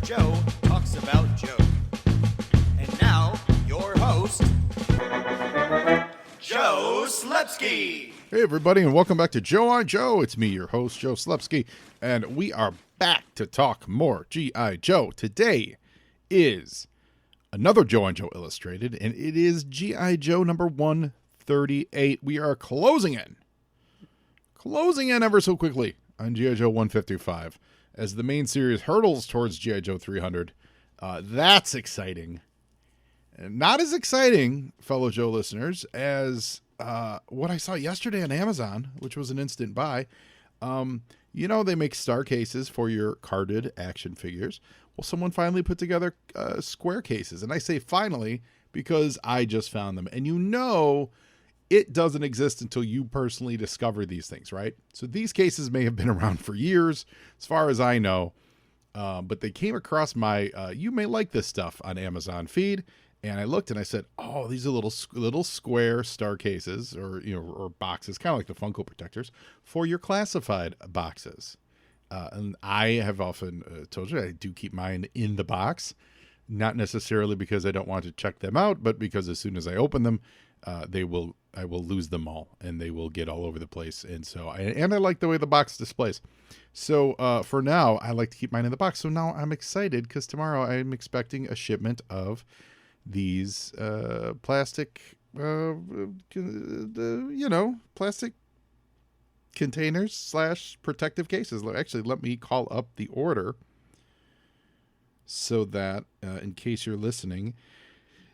Joe talks about Joe. And now, your host, Joe Slepsky. Hey everybody, and welcome back to Joe on Joe. It's me, your host, Joe Slepsky, and we are back to talk more G.I. Joe. Today is another Joe on Joe Illustrated, and it is G.I. Joe number 138. We are closing in ever so quickly on G.I. Joe 155 as the main series hurdles towards G.I. Joe 300. That's exciting. Not as exciting, fellow Joe listeners, as what I saw yesterday on Amazon, which was an instant buy. They make star cases for your carded action figures. Well, someone finally put together square cases. And I say finally because I just found them. And it doesn't exist until you personally discover these things, right? So these cases may have been around for years, as far as I know. But they came across my you may like this stuff on Amazon feed. And I looked and I said, oh, these are little square star cases or boxes, kind of like the Funko protectors for your classified boxes. And I have often told you I do keep mine in the box, not necessarily because I don't want to check them out, but because as soon as I open them, I will lose them all and they will get all over the place. And so I like the way the box displays. So for now, I like to keep mine in the box. So now I'm excited because tomorrow I'm expecting a shipment of these plastic plastic containers / protective cases. Actually, let me call up the order so that in case you're listening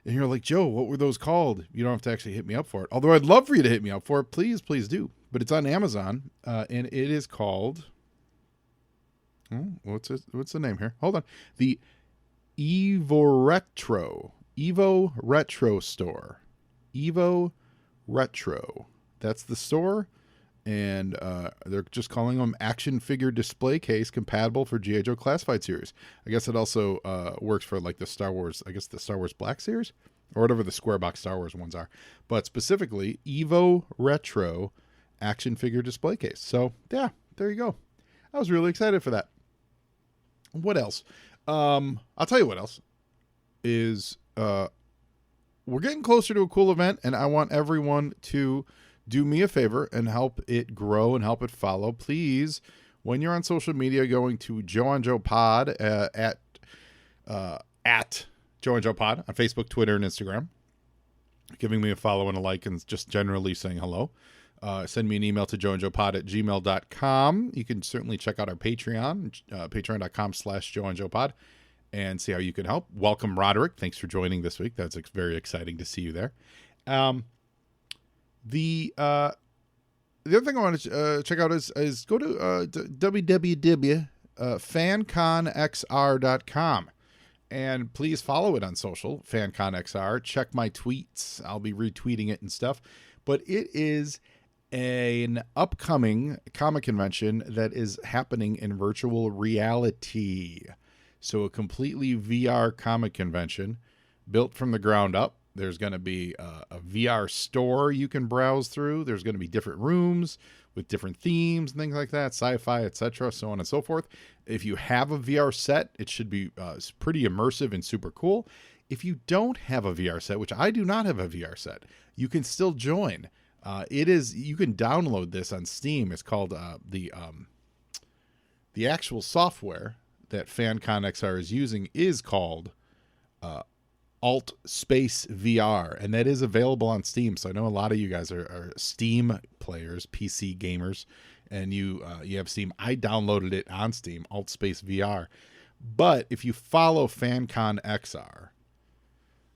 and you're like, Joe, what were those called? You don't have to actually hit me up for it. Although I'd love for you to hit me up for it. Please do. But it's on Amazon and it is called, what's the name here? Hold on. The Evo Retro store. Evo Retro. That's the store. And they're just calling them action figure display case compatible for G.I. Joe Classified series. I guess it also works for like the Star Wars Black series or whatever the square box Star Wars ones are. But specifically, Evo Retro action figure display case. So yeah, there you go. I was really excited for that. What else? I'll tell you what else is we're getting closer to a cool event, and I want everyone to do me a favor and help it grow and help it follow. Please, when you're on social media, going to Joe on Joe Pod at Joe on Joe Pod on Facebook, Twitter, and Instagram, giving me a follow and a like, and just generally saying hello. Send me an email to joeandjoepod@gmail.com. You can certainly check out our Patreon, patreon.com/joeandjoepod, and see how you can help. Welcome, Roderick. Thanks for joining this week. That's very exciting to see you there. The other thing I want to check out is go to www.fanconxr.com and please follow it on social, FanConXR. Check my tweets. I'll be retweeting it and stuff. But it is an upcoming comic convention that is happening in virtual reality. So a completely VR comic convention built from the ground up. There's going to be a VR store you can browse through. There's going to be different rooms with different themes and things like that, sci-fi, etc., so on and so forth. If you have a VR set, it should be pretty immersive and super cool. If you don't have a VR set, which I do not have a VR set, you can still join. You can download this on Steam. It's called the actual software that FanConXR is using is called Alt Space VR, and that is available on Steam. So I know a lot of you guys are Steam players, PC gamers, and you have Steam. I downloaded it on Steam, Alt Space VR. But if you follow FanConXR,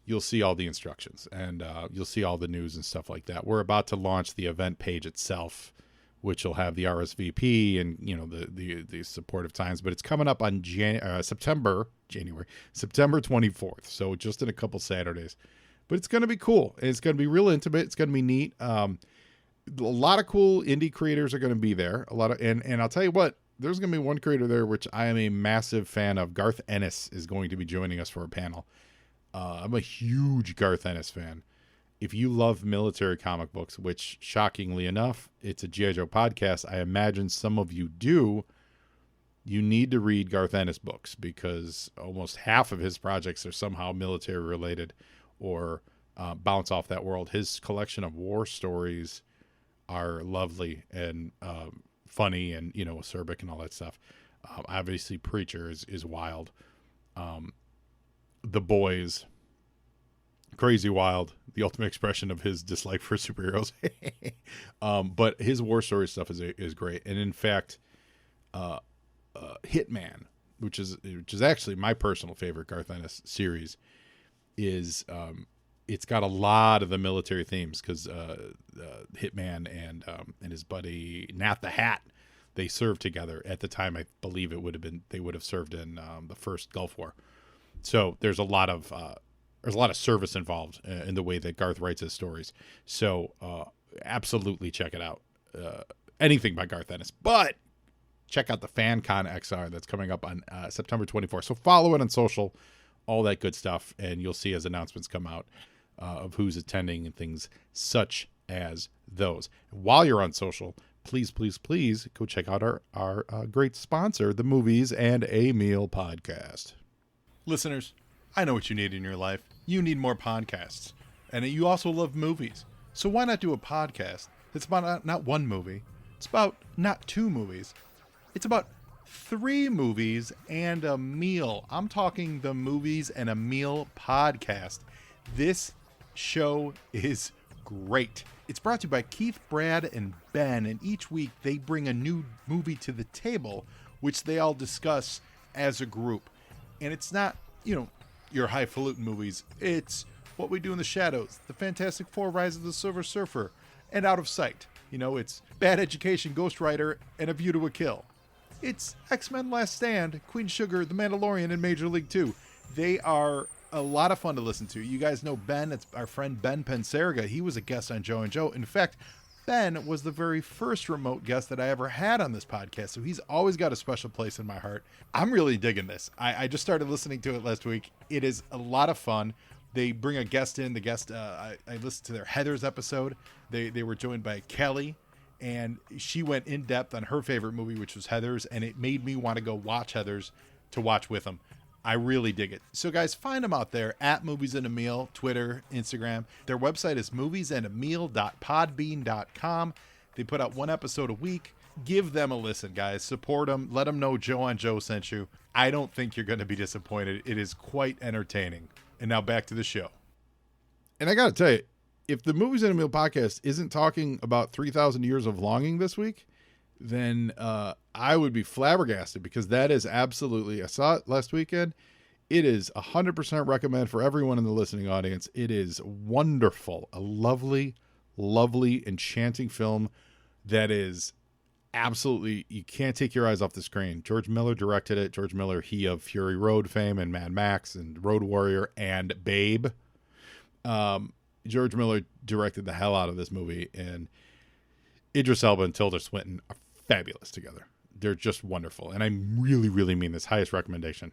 you'll see all the instructions and you'll see all the news and stuff like that. We're about to launch the event page itself, which will have the RSVP and the supportive times. But it's coming up on September 24th. So just in a couple Saturdays. But it's going to be cool. It's going to be real intimate. It's going to be neat. A lot of cool indie creators are going to be there. And I'll tell you what, there's going to be one creator there which I am a massive fan of. Garth Ennis is going to be joining us for a panel. I'm a huge Garth Ennis fan. If you love military comic books, which shockingly enough, it's a G.I. Joe podcast, I imagine some of you do. you need to read Garth Ennis books because almost half of his projects are somehow military related or bounce off that world. His collection of war stories are lovely and funny and, acerbic and all that stuff. Obviously, Preacher is wild. The Boys, crazy wild, the ultimate expression of his dislike for superheroes. But his war story stuff is great. And in fact, Hitman, which is actually my personal favorite Garth Ennis series, is it's got a lot of the military themes because Hitman and his buddy Nat the Hat, they served together at the time. I believe they would have served in the first Gulf War. So there's a lot of service involved in the way that Garth writes his stories. So absolutely check it out. Anything by Garth Ennis, but check out the FanCon XR that's coming up on September 24th. So follow it on social, all that good stuff, and you'll see as announcements come out of who's attending and things such as those. While you're on social, please go check out our great sponsor, the Movies and a Meal podcast. Listeners, I know what you need in your life. You need more podcasts. And you also love movies. So why not do a podcast that's about not one movie? It's about not two movies. It's about 3 movies and a meal. I'm talking the Movies and a Meal podcast. This show is great. It's brought to you by Keith, Brad, and Ben. And each week they bring a new movie to the table, which they all discuss as a group. And it's not, your highfalutin movies. It's What We Do in the Shadows, The Fantastic Four, Rise of the Silver Surfer, and Out of Sight. It's Bad Education, Ghost Rider, and A View to a Kill. It's X-Men Last Stand, Queen Sugar, The Mandalorian, and Major League 2. They are a lot of fun to listen to. You guys know Ben. It's our friend Ben Penseriga. He was a guest on Joe and Joe. In fact, Ben was the very first remote guest that I ever had on this podcast, so he's always got a special place in my heart. I'm really digging this. I just started listening to it last week. It is a lot of fun. They bring a guest in. The guest, I listened to their Heathers episode. They were joined by Kelly, and she went in depth on her favorite movie, which was Heathers, and it made me want to go watch Heathers to watch with them. I really dig it. So guys, find them out there at Movies and a Meal, Twitter, Instagram. Their website is moviesandameal.podbean.com. They put out 1 episode a week. Give them a listen, guys. Support them. Let them know Joe on Joe sent you. I don't think you're going to be disappointed. It is quite entertaining. And now back to the show. And I got to tell you, if the Movies and a Meal podcast isn't talking about 3,000 Years of Longing this week, then I would be flabbergasted because that is absolutely, I saw it last weekend. It is 100% recommend for everyone in the listening audience. It is wonderful. A lovely, lovely, enchanting film that is absolutely, you can't take your eyes off the screen. George Miller directed it. George Miller, he of Fury Road fame and Mad Max and Road Warrior and Babe. George Miller directed the hell out of this movie, and Idris Elba and Tilda Swinton are fabulous together. They're just wonderful. And I really, really mean this. Highest recommendation.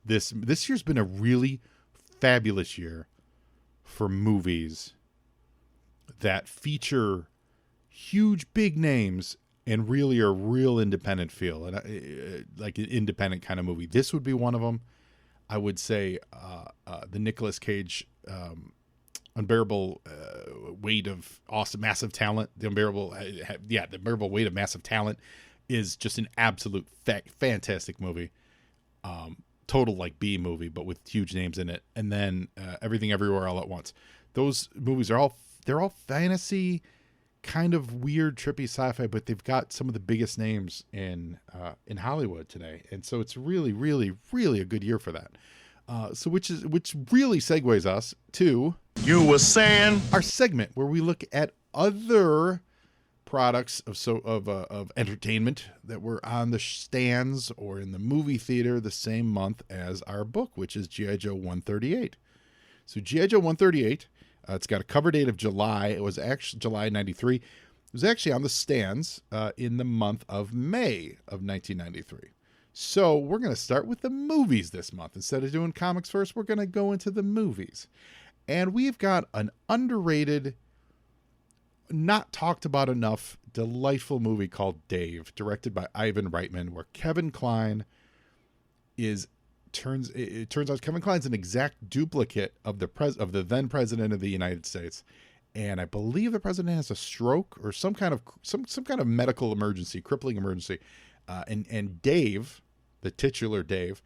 This year's been a really fabulous year for movies that feature huge, big names and really are real independent feel. And like an independent kind of movie. This would be one of them. I would say the Nicolas Cage unbearable weight of awesome, massive talent. The unbearable weight of massive talent is just an absolute fantastic movie. Total like B movie, but with huge names in it. And then Everything Everywhere All at Once. Those movies are they're all fantasy, kind of weird, trippy sci-fi, but they've got some of the biggest names in Hollywood today. And so it's really, really, really a good year for that. So which really segues us to You were saying our segment where we look at other products of entertainment that were on the stands or in the movie theater the same month as our book, which is G.I. Joe 138. So G.I. Joe 138, it's got a cover date of July. It was actually July 93. It was actually on the stands in the month of May of 1993. So we're going to start with the movies this month. Instead of doing comics first, we're going to go into the movies. And we've got an underrated not talked about enough, delightful movie called Dave, directed by Ivan Reitman, where Kevin Kline it turns out Kevin Kline's an exact duplicate of the then president of the United States. And I believe the president has a stroke or some kind of medical emergency, crippling emergency. And Dave, the titular Dave,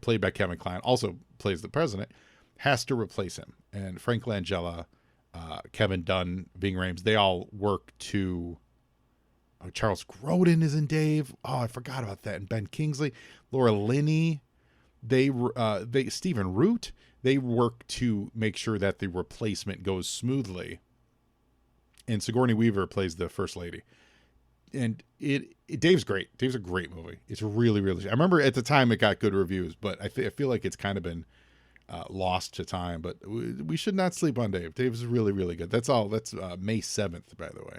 played by Kevin Kline, also plays the president, has to replace him. And Frank Langella, Kevin Dunn, Ving Rhames, they all work to... Charles Grodin is in Dave. Oh, I forgot about that. And Ben Kingsley, Laura Linney, Stephen Root, they work to make sure that the replacement goes smoothly. And Sigourney Weaver plays the first lady. And Dave's great. Dave's a great movie. It's really, really... I remember at the time it got good reviews, but I feel like it's kind of been lost to time. But we should not sleep on Dave. Dave's really, really good. That's May 7th, by the way.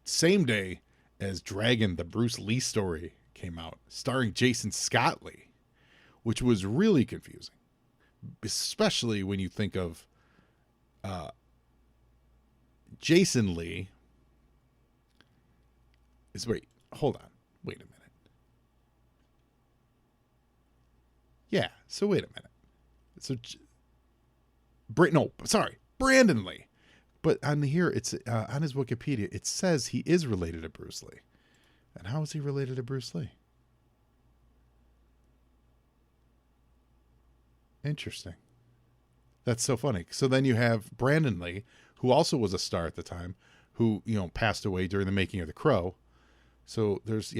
Same day as Dragon, the Bruce Lee story came out, starring Jason Scott Lee, which was really confusing, especially when you think of Jason Lee. Hold on. Wait a minute. Yeah, so wait a minute. So, Brandon Lee. But on here, it's on his Wikipedia, it says he is related to Bruce Lee. And how is he related to Bruce Lee? Interesting. That's so funny. So then you have Brandon Lee, who also was a star at the time, who passed away during the making of The Crow. So if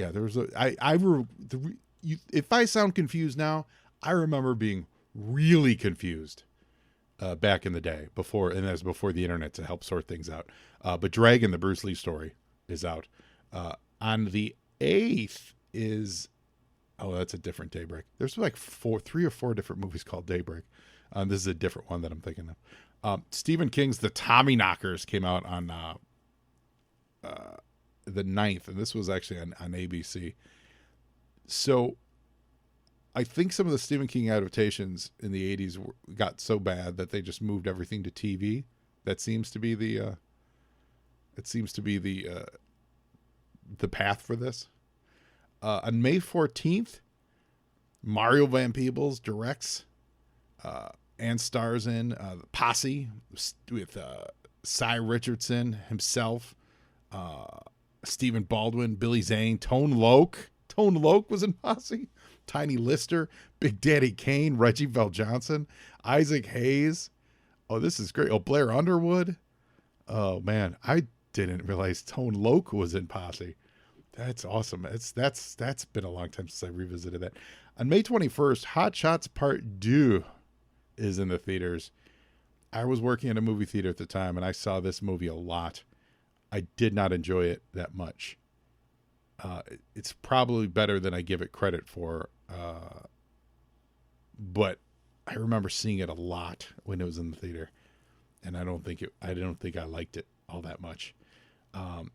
I sound confused now, I remember being really confused back in the day before the internet to help sort things out. But Dragon, the Bruce Lee story, is out. On the 8th is, that's a different Daybreak. There's like 3 or 4 different movies called Daybreak. This is a different one that I'm thinking of. Stephen King's The Tommyknockers came out on the 9th, and this was actually on ABC. So I think some of the Stephen King adaptations in the 80s got so bad that they just moved everything to TV. That seems to be the path for this. On May 14th, Mario Van Peebles directs and stars in The Posse with Cy Richardson himself, Stephen Baldwin, Billy Zane, Tone Loc. Tone Loc was in Posse. Tiny Lister, Big Daddy Kane, Reggie Bell Johnson, Isaac Hayes. Oh, this is great. Oh, Blair Underwood. Oh man, I didn't realize Tone Loc was in Posse. That's awesome. That's been a long time since I revisited that. On May 21st, Hot Shots Part 2 is in the theaters. I was working at a movie theater at the time, and I saw this movie a lot. I did not enjoy it that much. It's probably better than I give it credit for, but I remember seeing it a lot when it was in the theater, and I don't think I liked it all that much.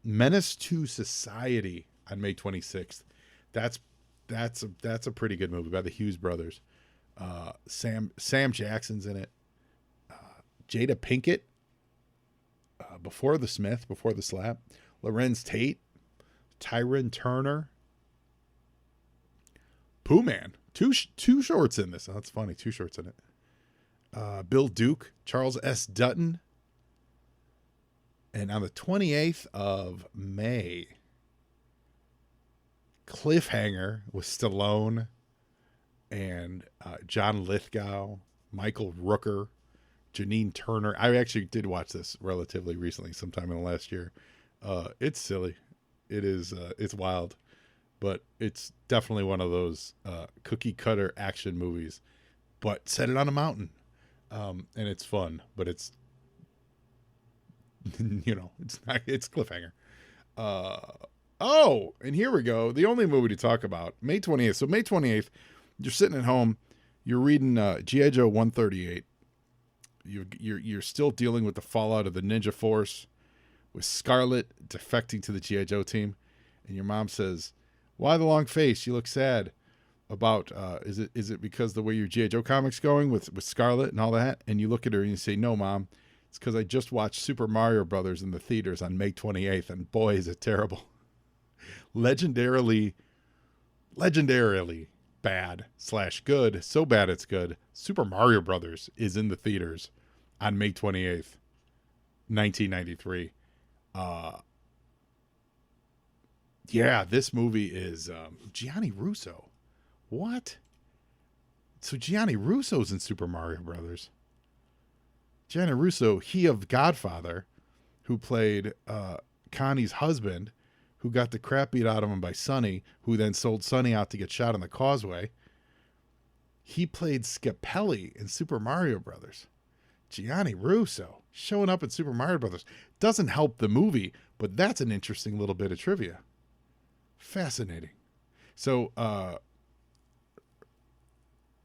Menace to Society on May 26th. That's a pretty good movie by the Hughes brothers. Sam Jackson's in it. Jada Pinkett. Before the Slap. Lorenz Tate. Tyrone Turner. Pooh Man. Two shorts in this. Oh, that's funny. 2 shorts in it. Bill Duke. Charles S. Dutton. And on the 28th of May, Cliffhanger with Stallone and John Lithgow, Michael Rooker, Janine Turner. I actually did watch this relatively recently, sometime in the last year. It's silly. It is. It's wild, but it's definitely one of those cookie cutter action movies. But set it on a mountain, and it's fun. But it's it's not. It's Cliffhanger. And here we go. The only movie to talk about, May 20th. So May 28th, you're sitting at home, you're reading G.I. Joe 138. You're still dealing with the fallout of the Ninja Force, with Scarlett defecting to the G.I. Joe team, and your mom says, "Why the long face? You look sad." About is it because the way your G.I. Joe comics going with Scarlett and all that? And you look at her and you say, "No, Mom, It's because I just watched Super Mario Brothers in the theaters on May 28th, and boy, is it terrible. Legendarily bad / good. So bad it's good. Super Mario Brothers is in the theaters on May 28th, 1993. Yeah, this movie is Gianni Russo. What? So Gianni Russo's in Super Mario Brothers. Gianni Russo, he of Godfather, who played Connie's husband, who got the crap beat out of him by Sonny, who then sold Sonny out to get shot on the causeway. He played Scapelli in Super Mario Brothers. Gianni Russo showing up in Super Mario Brothers. Doesn't help the movie, but that's an interesting little bit of trivia. Fascinating. So,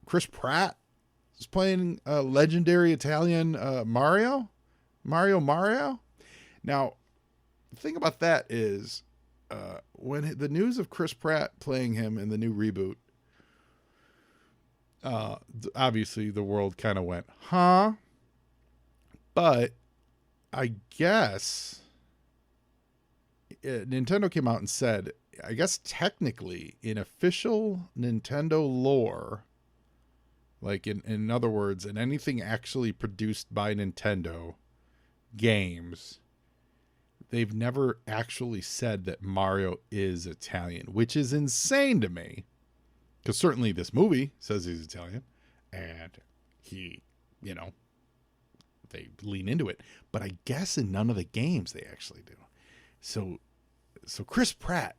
Chris Pratt is playing legendary Italian Mario. Now, the thing about that is, when the news of Chris Pratt playing him in the new reboot, obviously the world kind of went, huh? But I guess Nintendo came out and said, I guess technically in official Nintendo lore, like in other words, in anything actually produced by Nintendo games, they've never actually said that Mario is Italian, which is insane to me. Because certainly this movie says he's Italian, and he, they lean into it. But I guess in none of the games they actually do. So Chris Pratt,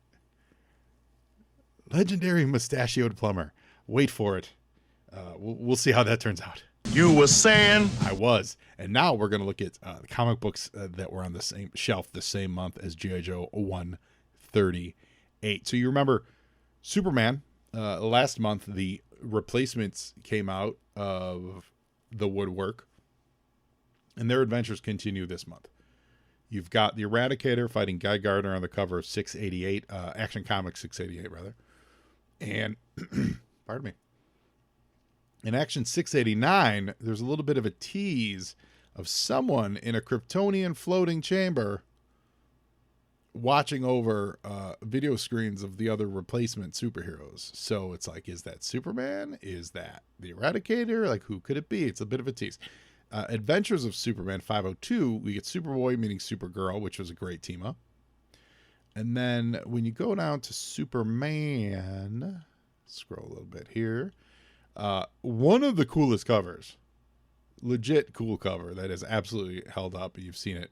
legendary mustachioed plumber. Wait for it. We'll see how that turns out. You were saying? I was. And now we're going to look at the comic books that were on the same shelf the same month as G.I. Joe 138. So you remember Superman, last month, the replacements came out of the woodwork, and their adventures continue this month. You've got the Eradicator fighting Guy Gardner on the cover of 688, Action Comics 688, rather. And, pardon me. In Action 689, there's a little bit of a tease of someone in a Kryptonian floating chamber watching over video screens of the other replacement superheroes. So it's like, is that Superman? Is that the Eradicator? Like, who could it be? It's a bit of a tease. Adventures of Superman 502, we get Superboy meeting Supergirl, which was a great team up. And then when you go down to Superman, scroll a little bit here. One of the coolest covers, legit cool cover that is absolutely held up. You've seen it,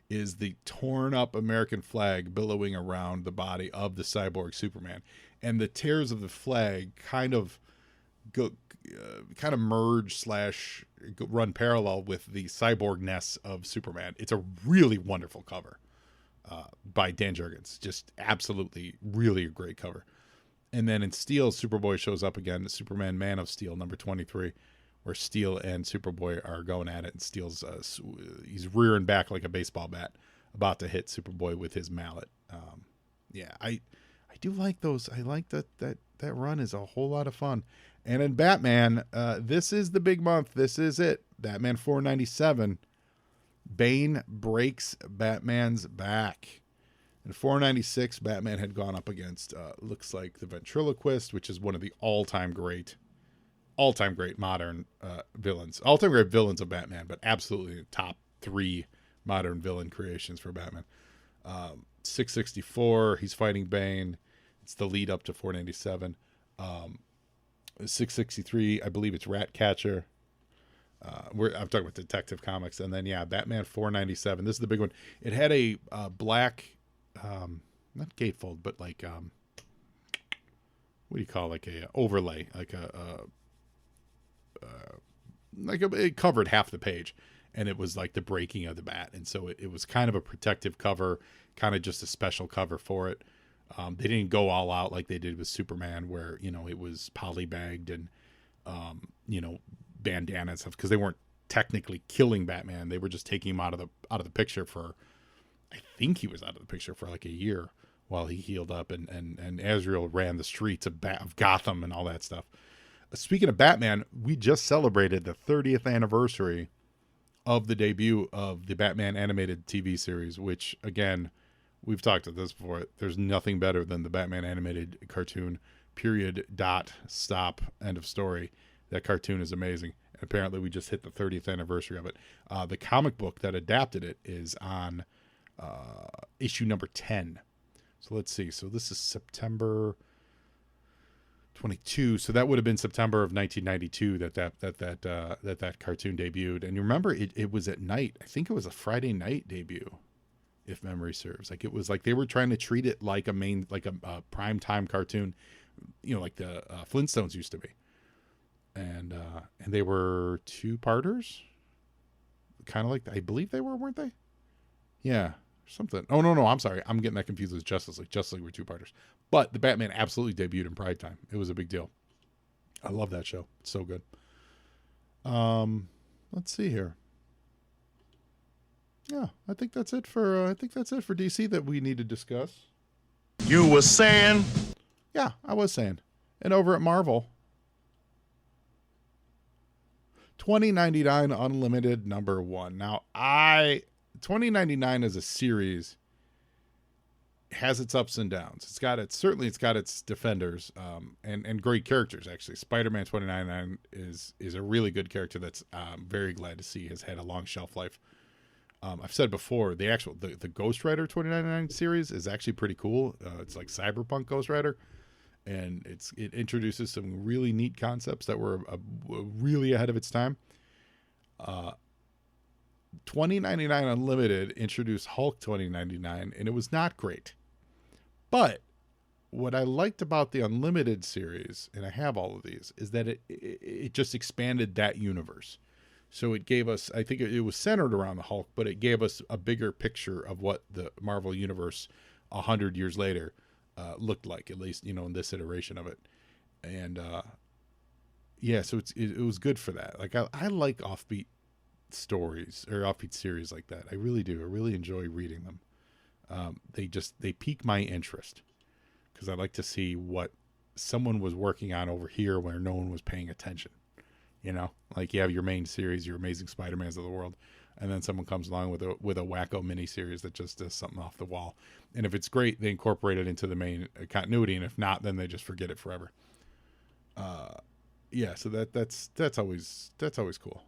is the torn up American flag billowing around the body of the cyborg Superman. And the tears of the flag kind of merge / run parallel with the cyborgness of Superman. It's a really wonderful cover by Dan Jurgens. Just absolutely, really a great cover. And then in Steel, Superboy shows up again. Superman Man of Steel, number 23, where Steel and Superboy are going at it. And Steel's he's rearing back like a baseball bat, about to hit Superboy with his mallet. I do like those. I like that run is a whole lot of fun. And in Batman, this is the big month. This is it. Batman 497. Bane breaks Batman's back. In 496, Batman had gone up against, looks like the Ventriloquist, which is one of the all-time great modern villains. All-time great villains of Batman, but absolutely the top 3 modern villain creations for Batman. 664, he's fighting Bane. It's the lead up to 497. 663, I believe it's Ratcatcher. I'm talking about Detective Comics. And then, Batman 497. This is the big one. It had a black... not gatefold, but like what do you call, like a overlay, it covered half the page, and it was like the breaking of the bat, and so it was kind of a protective cover, kind of just a special cover for it. They didn't go all out like they did with Superman, where it was polybagged and bandana and stuff, because they weren't technically killing Batman. They were just taking him out of the picture for, I think he was out of the picture for like a year while he healed up, and Azrael ran the streets of Gotham and all that stuff. Speaking of Batman, we just celebrated the 30th anniversary of the debut of the Batman animated TV series, which, again, we've talked about this before. There's nothing better than the Batman animated cartoon, period, dot, stop, end of story. That cartoon is amazing. Apparently, we just hit the 30th anniversary of it. The comic book that adapted it is on issue number 10. So let's see. So this is September 22. So that would have been September of 1992 that cartoon debuted. And you remember, it was at night. I think it was a Friday night debut, if memory serves. Like, it was like they were trying to treat it like a prime time cartoon, like the Flintstones used to be. And they were 2-parters, kind of like, I believe they were, weren't they? Yeah, something. Oh, no, I'm sorry. I'm getting that confused with Justice League. Justice League were 2-parters. But the Batman absolutely debuted in prime time. It was a big deal. I love that show. It's so good. Let's see here. Yeah, I think that's it for DC that we need to discuss. You were saying? Yeah, I was saying. And over at Marvel, 2099 Unlimited #1. Now, 2099 as a series has its ups and downs. It's got its defenders, and great characters, actually. Spider-Man 2099 is a really good character that's very glad to see has had a long shelf life. I've said before, the Ghost Rider 2099 series is actually pretty cool. It's like cyberpunk Ghost Rider, and it introduces some really neat concepts that were really ahead of its time. 2099 Unlimited introduced Hulk 2099, and it was not great. But what I liked about the Unlimited series, and I have all of these, is that it just expanded that universe. So it gave us, I think it was centered around the Hulk, but it gave us a bigger picture of what the Marvel Universe 100 years later looked like, at least, in this iteration of it. And yeah, so it was good for that. Like, I like offbeat stories or offbeat series like that. I really do. I really enjoy reading them. They pique my interest because I like to see what someone was working on over here where no one was paying attention. Like, you have your main series, your Amazing Spider-Mans of the world, and then someone comes along with a wacko mini series that just does something off the wall. And if it's great, they incorporate it into the main continuity, and if not, then they just forget it forever. Yeah, so that's always cool.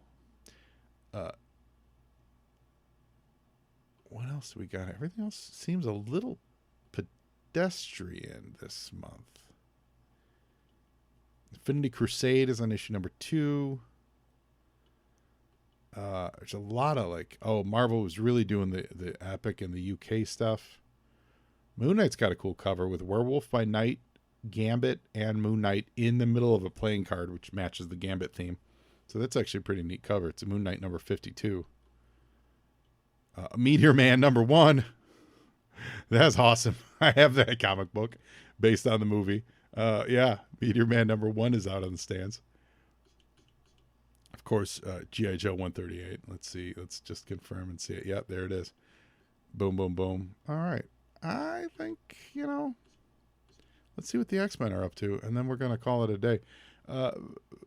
What else do we got? Everything else seems a little pedestrian this month. Infinity Crusade is on issue number 2. There's a lot of Marvel was really doing the Epic and the UK stuff. Moon Knight's got a cool cover with Werewolf by Night, Gambit, and Moon Knight in the middle of a playing card, which matches the Gambit theme. So that's actually a pretty neat cover. It's a Moon Knight number 52. Meteor Man #1. That's awesome. I have that comic book based on the movie. Yeah, Meteor Man #1 is out on the stands. Of course, G.I. Joe 138. Let's see. Let's just confirm and see it. Yep, there it is. Boom, boom, boom. All right. I think, let's see what the X-Men are up to, and then we're going to call it a day.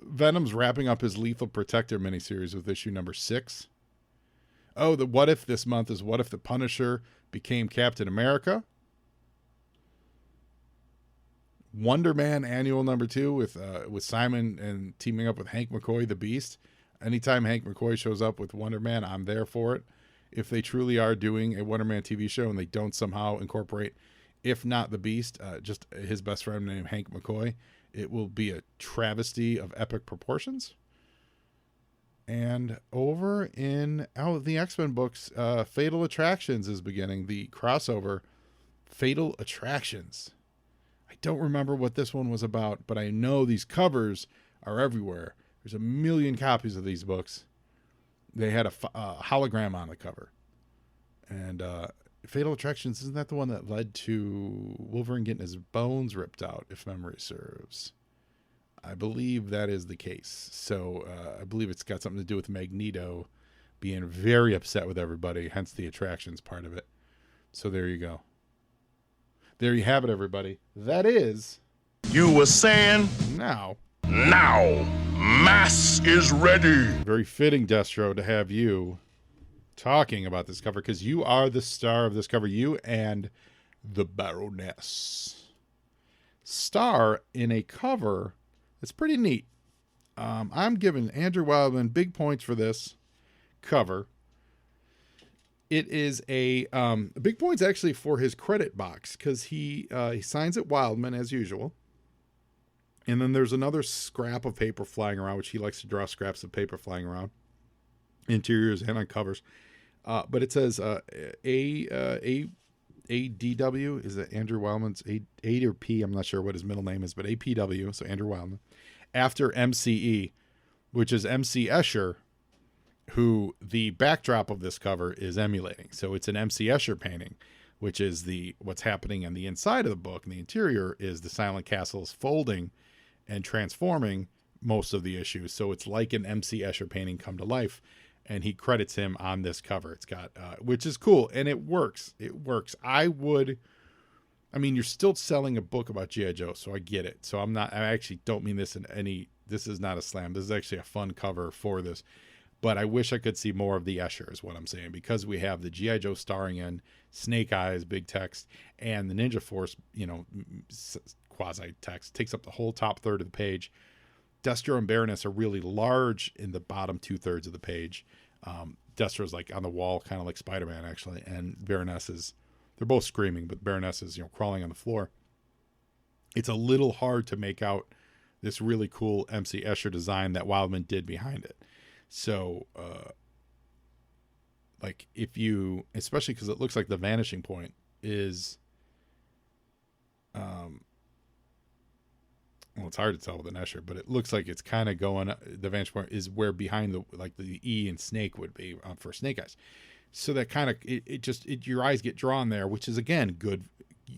Venom's wrapping up his Lethal Protector miniseries with issue number 6. Oh, the what if this month is what if the Punisher became Captain America. Wonder Man annual number 2 with Simon and teaming up with Hank McCoy, the Beast. Anytime Hank McCoy shows up with Wonder Man, I'm there for it. If they truly are doing a Wonder Man TV show and they don't somehow incorporate, if not the Beast, just his best friend named Hank McCoy, it will be a travesty of epic proportions. And over in the X-Men books, Fatal Attractions is beginning. The crossover Fatal Attractions. I don't remember what this one was about, but I know these covers are everywhere. There's a million copies of these books. They had a hologram on the cover. And Fatal Attractions, isn't that the one that led to Wolverine getting his bones ripped out, if memory serves? I believe that is the case. So I believe it's got something to do with Magneto being very upset with everybody, hence the attractions part of it. So there you go. There you have it, everybody. That is... You were saying... Now... Now... Mass is ready. Very fitting, Destro, to have you talking about this cover, because you are the star of this cover. You and the Baroness star in a cover that's pretty neat. I'm giving Andrew Wildman big points for this cover. It is a big points actually for his credit box, because he signs it Wildman as usual. And then there's another scrap of paper flying around, which he likes to draw scraps of paper flying around, interiors and on covers. But it says ADW. Is it Andrew Wildman's A or P? I'm not sure what his middle name is, but APW. So Andrew Wildman. After MCE, which is MC Escher, who the backdrop of this cover is emulating. So it's an MC Escher painting, which is what's happening on the inside of the book. And the interior is the Silent Castles folding and transforming most of the issues. So it's like an MC Escher painting come to life. And he credits him on this cover. It's got, which is cool. And it works. It works. You're still selling a book about G.I. Joe, so I get it. So I actually don't mean this this is not a slam. This is actually a fun cover for this. But I wish I could see more of the Escher is what I'm saying, because we have the G.I. Joe starring in Snake Eyes, big text, and the Ninja Force, quasi text, takes up the whole top third of the page. Destro and Baroness are really large in the bottom 2/3 of the page. Destro's like on the wall, kind of like Spider-Man actually, and Baroness they're both screaming, but Baroness is crawling on the floor. It's a little hard to make out this really cool MC Escher design that Wildman did behind it. So, especially because it looks like the vanishing point is, it's hard to tell with an Escher, but it looks like it's kind of going, the vanishing point is where behind the E and Snake would be for Snake Eyes. So that kind of, your eyes get drawn there, which is again,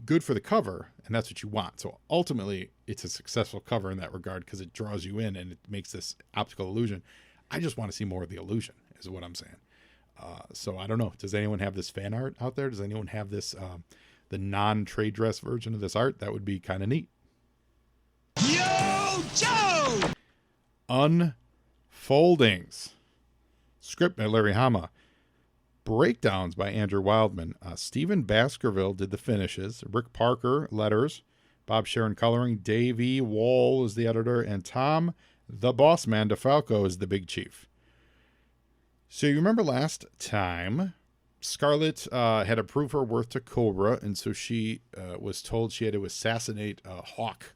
good for the cover. And that's what you want. So ultimately it's a successful cover in that regard, because it draws you in and it makes this optical illusion. I just want to see more of the illusion is what I'm saying. So I don't know. Does anyone have this fan art out there? Does anyone have this, the non-trade dress version of this art? That would be kind of neat. Yo, Joe! Unfoldings. Script by Larry Hama. Breakdowns by Andrew Wildman. Stephen Baskerville did the finishes. Rick Parker, letters. Bob Sharon coloring. Dave E. Wall is the editor. And Tom, the boss man, DeFalco is the big chief. So you remember last time, Scarlett had to prove her worth to Cobra, and so she was told she had to assassinate Hawk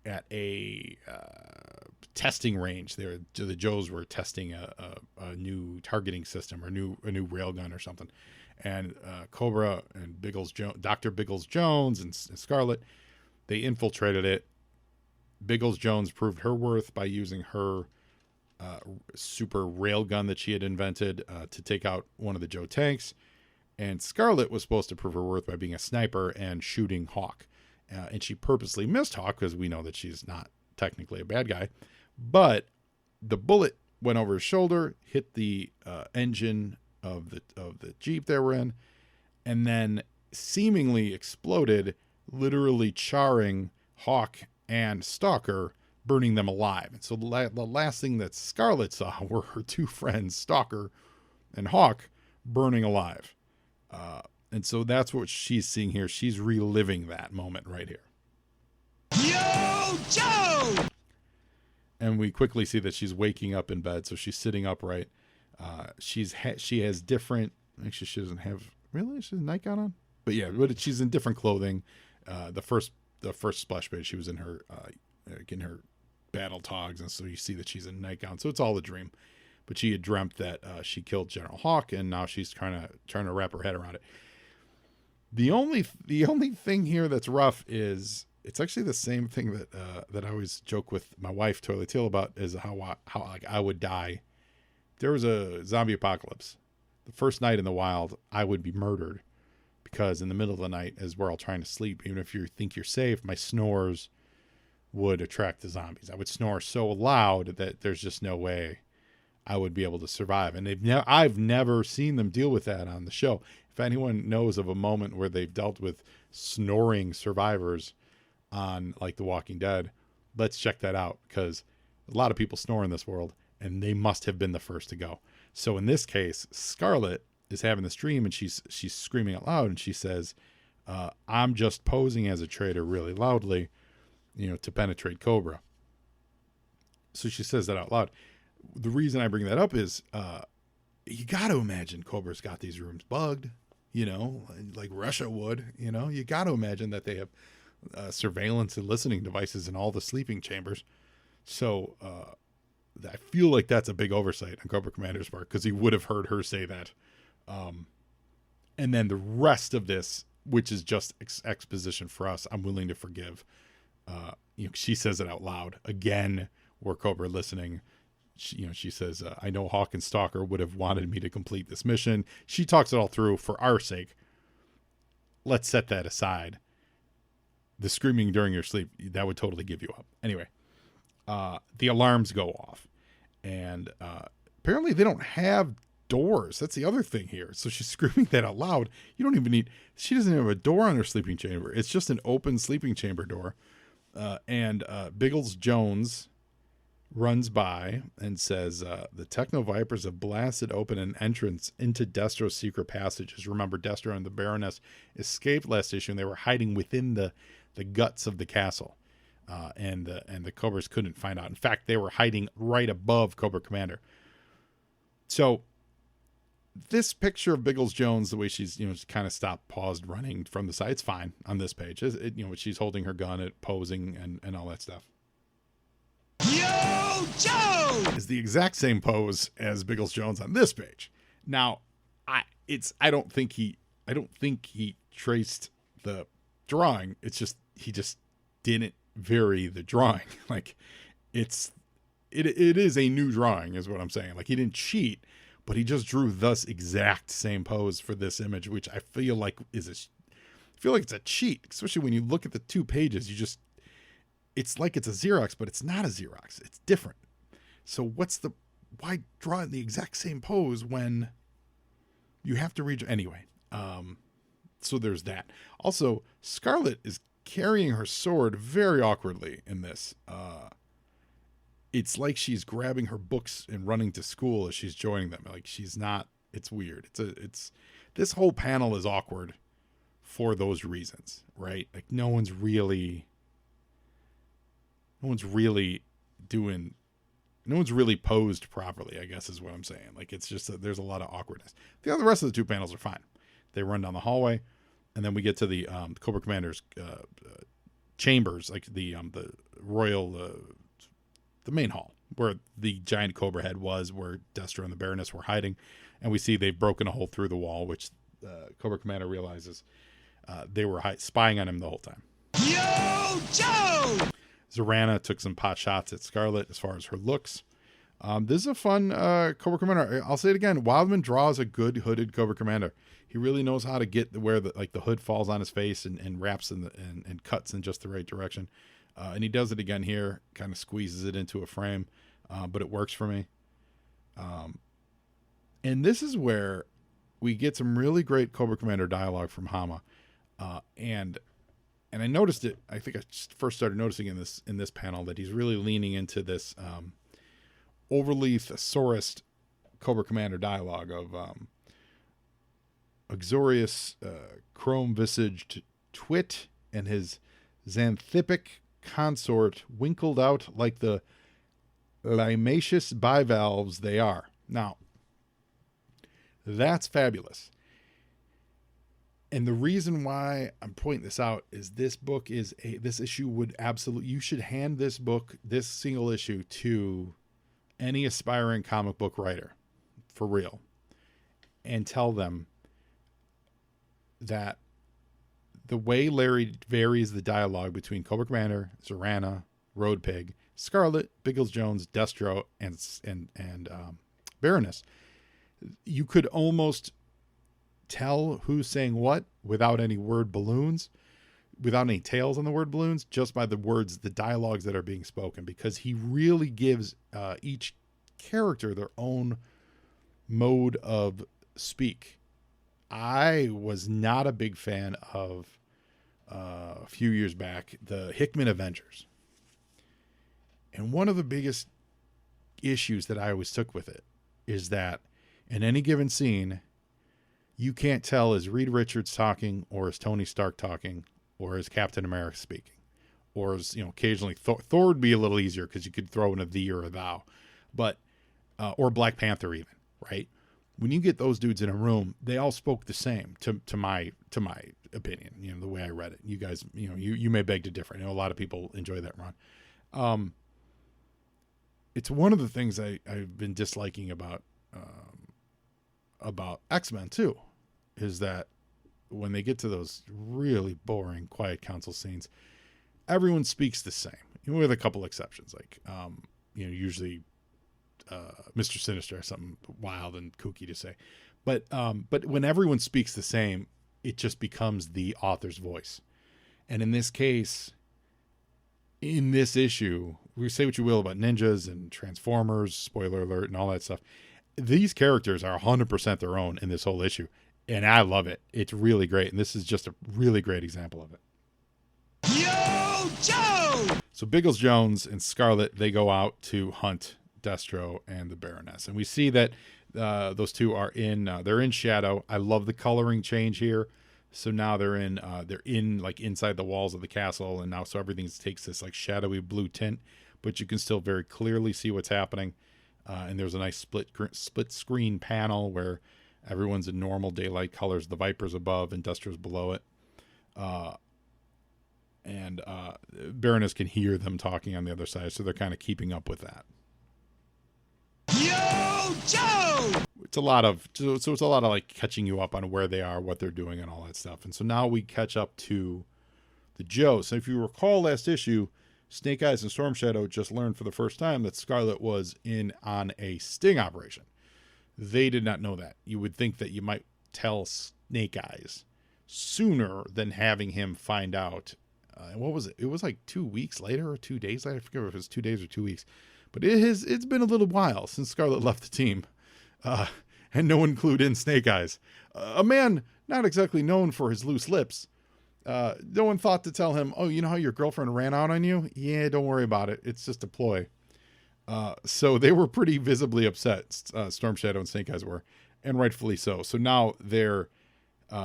at a testing range. The Joes were testing a new targeting system, or a new railgun or something. And Cobra and Dr. Biggles Jones and Scarlett, they infiltrated it. Biggles Jones proved her worth by using her super railgun that she had invented to take out one of the Joe tanks. And Scarlett was supposed to prove her worth by being a sniper and shooting Hawk. And she purposely missed Hawk, because we know that she's not technically a bad guy. But the bullet went over his shoulder, hit the engine of the Jeep they were in, and then seemingly exploded, literally charring Hawk and Stalker, burning them alive. And so the last thing that Scarlett saw were her two friends, Stalker and Hawk, burning alive. And so that's what she's seeing here. She's reliving that moment right here. Yo, Joe! And we quickly see that she's waking up in bed, so she's sitting upright. She has different. Actually, she doesn't have really. She has a nightgown on, but yeah, but she's in different clothing. The first splash page, she was in her getting her battle togs, and so you see that she's in a nightgown. So it's all a dream. But she had dreamt that she killed General Hawk, and now she's trying to wrap her head around it. The only thing here that's rough is it's actually the same thing that I always joke with my wife Toilet Teal about, is how I would die. If there was a zombie apocalypse, the first night in the wild, I would be murdered, because in the middle of the night, as we're all trying to sleep, even if you think you're safe, my snores would attract the zombies. I would snore so loud that there's just no way I would be able to survive. And I've never seen them deal with that on the show. If anyone knows of a moment where they've dealt with snoring survivors on like The Walking Dead, let's check that out, because a lot of people snore in this world, and they must have been the first to go. So in this case, Scarlett is having this dream, and she's screaming out loud, and she says, I'm just posing as a traitor really loudly, to penetrate Cobra. So she says that out loud. The reason I bring that up is you got to imagine Cobra's got these rooms bugged, like Russia would. You got to imagine that they have surveillance and listening devices in all the sleeping chambers. So I feel like that's a big oversight on Cobra Commander's part, because he would have heard her say that. And then the rest of this, which is just exposition for us, I'm willing to forgive. She says it out loud again. We're Cobra listening. She says, I know Hawk and Stalker would have wanted me to complete this mission. She talks it all through for our sake. Let's set that aside. The screaming during your sleep, that would totally give you up. Anyway, the alarms go off, and apparently they don't have doors. That's the other thing here. So she's screaming that out loud. You don't even need, she doesn't have a door on her sleeping chamber. It's just an open sleeping chamber door. And Biggles Jones runs by and says, the Techno Vipers have blasted open an entrance into Destro's secret passages. Remember, Destro and the Baroness escaped last issue, and they were hiding within the guts of the castle. And the Cobras couldn't find out. In fact, they were hiding right above Cobra Commander. So this picture of Biggles Jones, the way she's, kind of stopped, paused, running from the side, it's fine on this page. She's holding her gun, posing and all that stuff. Yo, Joe! Is the exact same pose as Biggles Jones on this page. Now, I don't think he traced the drawing. It's just, he just didn't vary the drawing. Like, it is a new drawing, is what I'm saying. Like, he didn't cheat, but he just drew this exact same pose for this image, which I feel like it's a cheat, especially when you look at the two pages. It's like it's a Xerox, but it's not a Xerox. It's different. So why draw the exact same pose when you have to read? Anyway, so there's that. Also, Scarlett is carrying her sword very awkwardly in this. It's like she's grabbing her books and running to school as she's joining them. Like, she's not, it's weird. This whole panel is awkward for those reasons, right? Like, no one's really posed properly, I guess is what I'm saying. Like, it's just that there's a lot of awkwardness. The rest of the two panels are fine. They run down the hallway, and then we get to the Cobra Commander's chambers, like the royal, the main hall where the giant Cobra head was, where Destro and the Baroness were hiding, and we see they've broken a hole through the wall, which Cobra Commander realizes they were spying on him the whole time. Yo, Joe! Zorana took some pot shots at Scarlett as far as her looks. This is a fun Cobra Commander. I'll say it again. Wildman draws a good hooded Cobra Commander. He really knows how to get where the hood falls on his face and wraps and cuts in just the right direction. And he does it again here, kind of squeezes it into a frame, but it works for me. And this is where we get some really great Cobra Commander dialogue from Hama. And I noticed it. I think I first started noticing in this panel that he's really leaning into this overly thesaurus Cobra Commander dialogue of uxorious, chrome-visaged twit and his xanthipic consort winkled out like the limaceous bivalves they are. Now, that's fabulous. And the reason why I'm pointing this out is this issue would absolutely, you should hand this single issue to any aspiring comic book writer, for real, and tell them that the way Larry varies the dialogue between Cobra Commander, Zorana, Road Pig, Scarlett, Biggles Jones, Destro, and Baroness, you could almost tell who's saying what without any word balloons, without any tails on the word balloons, just by the words, the dialogues that are being spoken, because he really gives each character their own mode of speak. I was not a big fan of a few years back, the Hickman Avengers. And one of the biggest issues that I always took with it is that in any given scene, you can't tell is Reed Richards talking, or is Tony Stark talking, or is Captain America speaking, or is, occasionally Thor would be a little easier because you could throw in a thee or a thou, but or Black Panther even, right? When you get those dudes in a room, they all spoke the same to my opinion, the way I read it. You guys, you may beg to differ. I know a lot of people enjoy that run. It's one of the things I've been disliking about X-Men too, is that when they get to those really boring Quiet Council scenes, everyone speaks the same, with a couple exceptions. Like, usually Mr. Sinister has something wild and kooky to say, but when everyone speaks the same, it just becomes the author's voice. And in this case, in this issue, we say what you will about ninjas and Transformers, spoiler alert, and all that stuff. These characters are 100% their own in this whole issue, and I love it. It's really great, and this is just a really great example of it. Yo, Joe! So Biggles Jones and Scarlett, they go out to hunt Destro and the Baroness, and we see that those two are they're in shadow. I love the coloring change here. So now they're in like inside the walls of the castle, and now so everything takes this like shadowy blue tint, but you can still very clearly see what's happening. And there's a nice split screen panel where everyone's in normal daylight colors. The Viper's above and Destro's below it. And Baroness can hear them talking on the other side, so they're kind of keeping up with that. Yo, Joe! It's a lot of like catching you up on where they are, what they're doing, and all that stuff. And so now we catch up to the Joe. So if you recall last issue, Snake Eyes and Storm Shadow just learned for the first time that Scarlett was in on a sting operation. They did not know that. You would think that you might tell Snake Eyes sooner than having him find out. What was it? It was like 2 weeks later or 2 days later. I forget if it was 2 days or 2 weeks. But it's been a little while since Scarlett left the team. And no one clued in Snake Eyes. A man not exactly known for his loose lips. No one thought to tell him, oh, you know how your girlfriend ran out on you? Yeah, don't worry about it. It's just a ploy. So they were pretty visibly upset, Storm Shadow and Snake Eyes were, and rightfully so. So now they're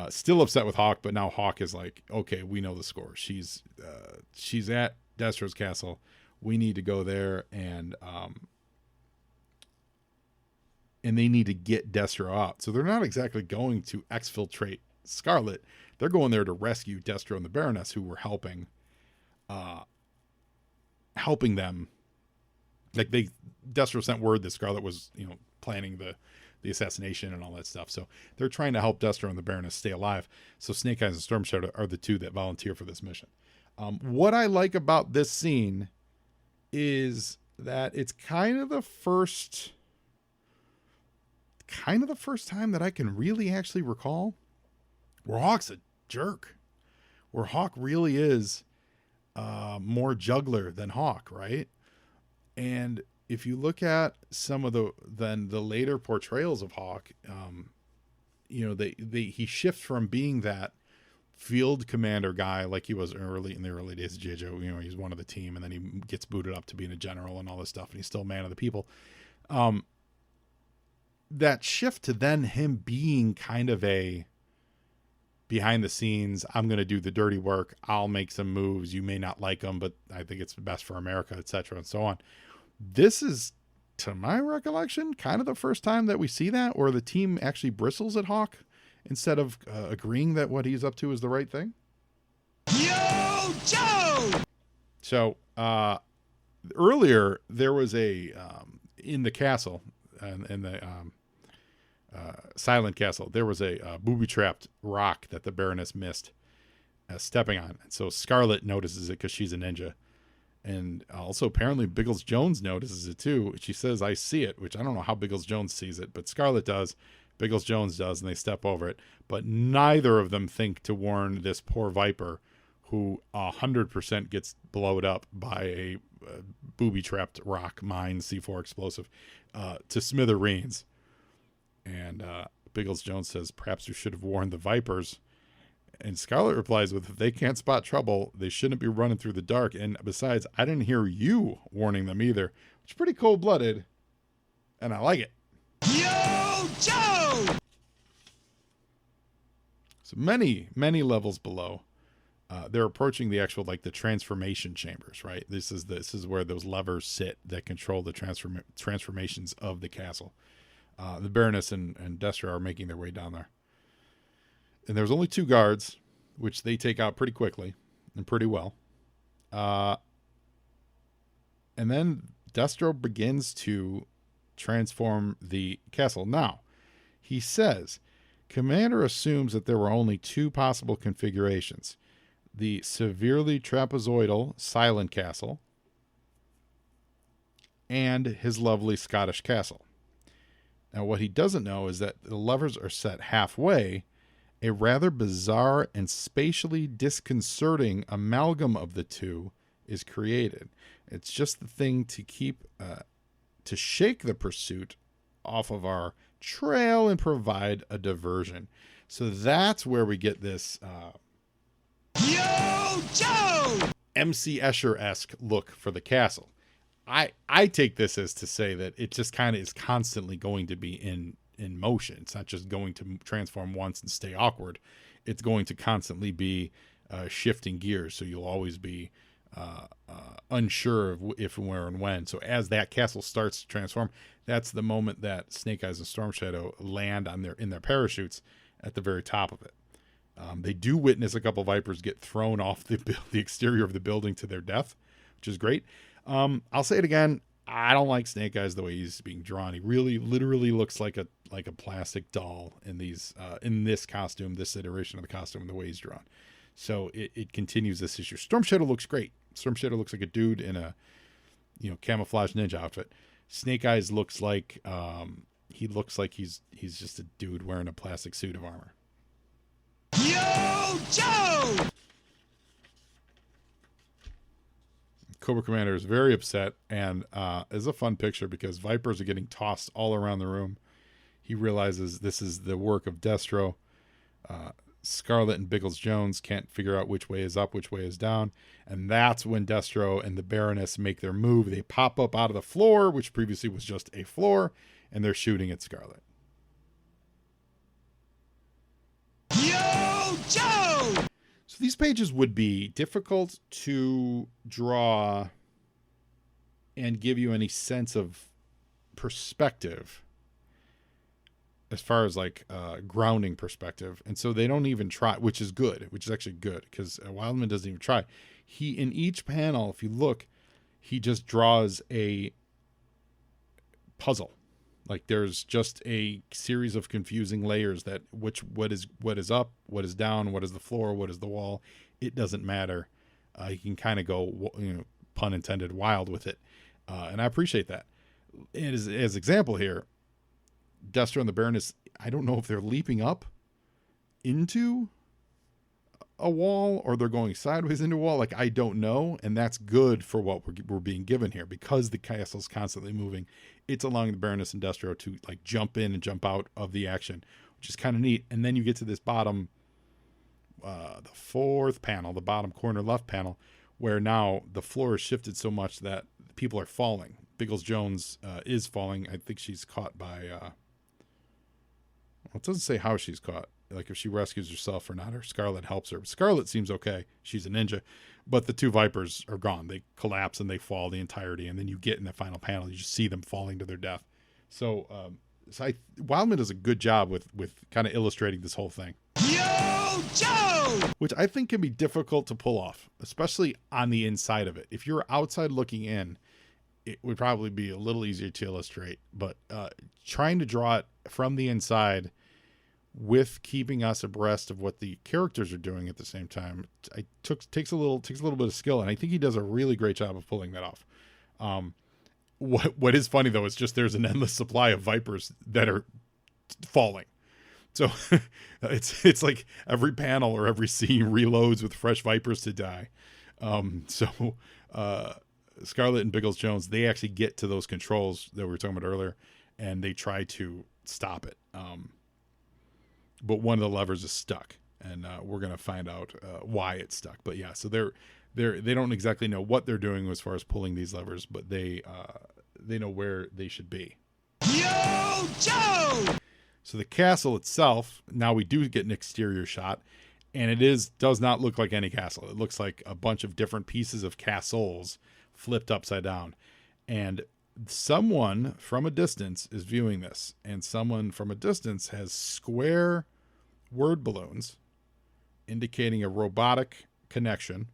still upset with Hawk, but now Hawk is like, okay, we know the score. She's at Destro's castle. We need to go there, and they need to get Destro out. So they're not exactly going to exfiltrate Scarlett. They're going there to rescue Destro and the Baroness, who were helping them. Like Destro sent word that Scarlett was, planning the assassination and all that stuff. So they're trying to help Destro and the Baroness stay alive. So Snake Eyes and Storm Shadow are the two that volunteer for this mission. What I like about this scene is that it's kind of the first time that I can really actually recall where Hawk's a jerk, where Hawk really is more juggler than Hawk, right? And if you look at some of the later portrayals of Hawk, he shifts from being that field commander guy like he was in the early days of G.I. Joe. He's one of the team, and then he gets booted up to being a general and all this stuff, and he's still a man of the people. That shift to then him being kind of a behind the scenes, I'm going to do the dirty work, I'll make some moves, you may not like them, but I think it's best for America, etc., and so on. This is, to my recollection, kind of the first time that we see that, where the team actually bristles at Hawk instead of agreeing that what he's up to is the right thing. Yo, Joe! So earlier there was a in the castle, in the Silent Castle, there was a booby-trapped rock that the Baroness missed stepping on. And so Scarlett notices it because she's a ninja. And also apparently Biggles Jones notices it too. She says, I see it, which I don't know how Biggles Jones sees it, but Scarlett does, Biggles Jones does, and they step over it. But neither of them think to warn this poor Viper, who 100% gets blowed up by a booby-trapped rock mine C4 explosive to smithereens. And Biggles Jones says, perhaps you should have warned the Vipers. And Scarlett replies with, if they can't spot trouble, they shouldn't be running through the dark. And besides, I didn't hear you warning them either. Which is pretty cold-blooded, and I like it. Yo, Joe! So many levels below. They're approaching the actual, like, the transformation chambers, right? This is where those levers sit that control the transformations of the castle. The Baroness and Destro are making their way down there. And there's only 2 guards, which they take out pretty quickly and pretty well. And then Destro begins to transform the castle. Now, he says, Commander assumes that there were only 2 possible configurations. The severely trapezoidal silent castle and his lovely Scottish castle. Now, what he doesn't know is that the levers are set halfway. A rather bizarre and spatially disconcerting amalgam of the 2 is created. It's just the thing to keep, to shake the pursuit off of our trail and provide a diversion. So that's where we get this Yo, Joe! MC Escher-esque look for the castle. I take this as to say that it just kind of is constantly going to be in motion. It's not just going to transform once and stay awkward. It's going to constantly be shifting gears. So you'll always be unsure of if and where and when. So as that castle starts to transform, that's the moment that Snake Eyes and Storm Shadow land on in their parachutes at the very top of it. They do witness a couple Vipers get thrown off the exterior of the building to their death, which is great. I'll say it again. I don't like Snake Eyes the way he's being drawn. He really, literally looks like a plastic doll in this costume, this iteration of the costume, and the way he's drawn. So it continues this issue. Storm Shadow looks great. Storm Shadow looks like a dude in a camouflage ninja outfit. Snake Eyes looks like he's just a dude wearing a plastic suit of armor. Yo, Joe! Cobra Commander is very upset, and is a fun picture because Vipers are getting tossed all around the room. He realizes this is the work of Destro. Scarlett and Biggles Jones can't figure out which way is up, which way is down, and that's when Destro and the Baroness make their move. They pop up out of the floor, which previously was just a floor, and they're shooting at Scarlett. Yo, Joe! So these pages would be difficult to draw and give you any sense of perspective as far as like grounding perspective. And so they don't even try, which is actually good because Wildman doesn't even try. He, in each panel, if you look, he just draws a puzzle. Like there's just a series of confusing layers that what is up, what is down, what is the floor, what is the wall. It doesn't matter. You can kind of go, pun intended, wild with it. And I appreciate that. And as example here, Destro and the Baroness, I don't know if they're leaping up into a wall or they're going sideways into a wall. Like, I don't know. And that's good for what we're being given here because the castle's constantly moving. It's allowing the Baroness and Destro to like jump in and jump out of the action, which is kind of neat. And then you get to this bottom, the 4th panel, the bottom corner left panel, where now the floor is shifted so much that people are falling. Biggles Jones is falling. I think she's caught by, it doesn't say how she's caught. Like if she rescues herself or not, or Scarlett helps her. Scarlett seems okay. She's a ninja. But the 2 Vipers are gone. They collapse and they fall the entirety. And then you get in the final panel, you just see them falling to their death. So, Wildman does a good job with kind of illustrating this whole thing. Yo, Joe! Which I think can be difficult to pull off, especially on the inside of it. If you're outside looking in, it would probably be a little easier to illustrate. But trying to draw it from the inside with keeping us abreast of what the characters are doing at the same time, takes a little bit of skill, and I think he does a really great job of pulling that off. What is funny though is just there's an endless supply of Vipers that are falling, so it's like every panel or every scene reloads with fresh Vipers to die. Scarlett and Biggles Jones, they actually get to those controls that we were talking about earlier, and they try to stop it. But one of the levers is stuck. and we're gonna find out why it's stuck. But yeah, so they don't exactly know what they're doing as far as pulling these levers, but they know where they should be. Yo, Joe! So the castle itself, now we do get an exterior shot, and does not look like any castle. It looks like a bunch of different pieces of castles flipped upside down. And someone from a distance is viewing this, and someone from a distance has square word balloons indicating a robotic connection.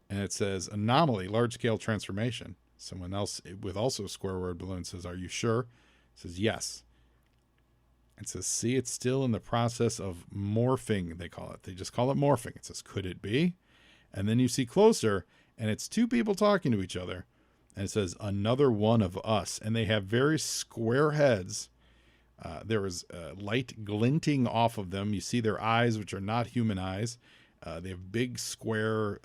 And it says anomaly, large scale transformation. Someone else with also a square word balloon says, "Are you sure?" It says yes. It says, "See, it's still in the process of morphing," they call it. They just call it morphing. It says, "Could it be?" And then you see closer, and it's two people talking to each other. And it says, "Another one of us." And they have very square heads. There is light glinting off of them. You see their eyes, which are not human eyes. They have big, square,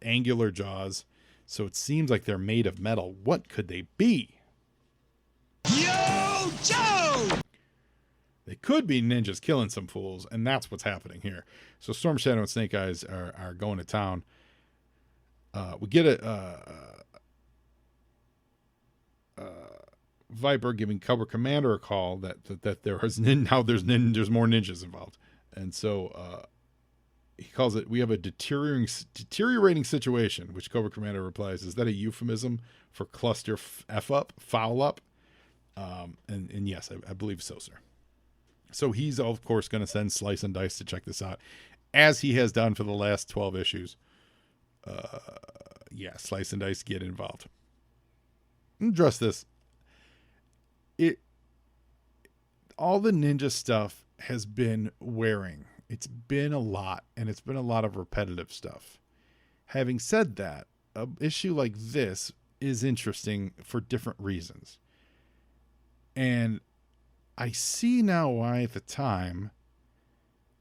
angular jaws. So it seems like they're made of metal. What could they be? Yo, Joe! They could be ninjas killing some fools, and that's what's happening here. So Storm Shadow and Snake Eyes are going to town. We get a Viper giving Cobra Commander a call that there's more ninjas involved, and so he calls it, "We have a deteriorating situation," which Cobra Commander replies, "Is that a euphemism for cluster f up, foul up?" And yes, I believe so, sir. So he's, of course, going to send Slice and Dice to check this out, as he has done for the last 12 issues. Yeah, Slice and Dice get involved. Address this. All the ninja stuff has been wearing. It's been a lot, and it's been a lot of repetitive stuff. Having said that, an issue like this is interesting for different reasons. And I see now why at the time